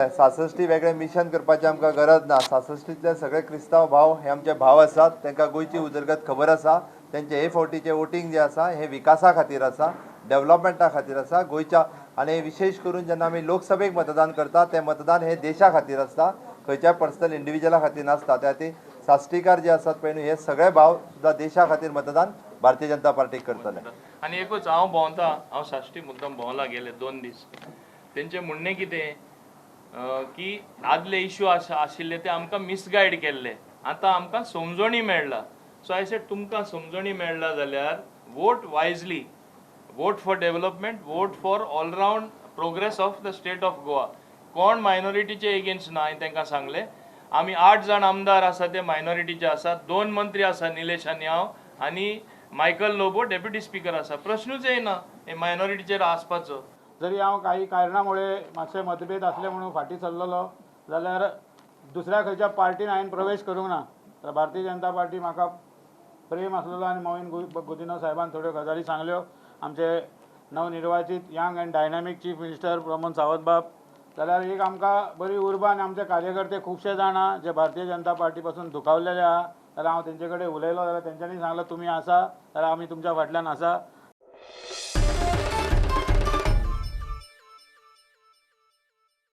66 वेगळे मिशन करपाची आमकां गरज ना। 66तले सगळे क्रिस्तांव भाव हे आमचे भाव आसात, तांकां गोंयची उदरगत खबर आसा। तेंचे हे फावटीचे वोटींग जे आसा हे विकासा खातीर आसा, डेव्हलपमेंटा खातीर आसा गोंयच्या। आनी विशेश करून जेन्ना आमी लोकसभेक मतदान करता ते मतदान हे देशा खातीर आसता, खंयच्याय पर्सनल इंडिविज्युअला खातीर नासता। त्या खातीर साश्टीकार जे आसात पळय न्हू, हे सगळे भाव सुद्दां देशा खातीर मतदान भारतीय जनता पार्टीक करतले। आनी एकूच हांव भोंवता, हांव साश्टी मुद्दम भोंवला गेले 2 दीस। तेंचें म्हणणें कितें की आदले इश्यू आशिल्ले ते आमकां मिसगायड केल्ले, आतां आमकां समजणी मेळ्ळा। सो आय सेड तुमकां समजणी मेळ्ळा जाल्यार vote wisely, vote for development, vote for all round progress of the state of Goa. कोण मायनॉरिटीचे एगेन्स्ट ना, हांवें तांकां सांगलें। आमी 8 जाण आमदार आसा ते मायनॉरिटीचे आसात, 2 मंत्री आसा, निलेश आनी हांव, आनी मायकल लोबो डेप्युटी स्पीकर आसा। प्रश्नूच येयना हे मायनॉरिटीचेर आसपाचो। जरी हांव काही कारणामुळे मातशे मतभेद असले म्हणून फाटी सरलेलो जाल्यार दुसऱ्या खंयच्या पार्टीन हांवें प्रवेश करूंक ना। तर भारतीय जनता पार्टी म्हाका प्रेम आसलेलो आनी मोहीन गुदिन्हो साहेबान थोड्यो गजाली सांगल्यो। आमचे नवनिर्वाचित young end dynamic chief minister Pramod Sawant बाब, जाल्यार एक आमकां बरी उर्बा। आमचे कार्यकर्ते खुबशे जाण जे भारतीय जनता पार्टी पासून दुखावलेले आहा, जाल्यार हांव तेंचे कडेन उलयलो जाल्यार तेंच्यांनी सांगलें तुमी आसा जाल्यार आमी तुमच्या फाटल्यान आसा।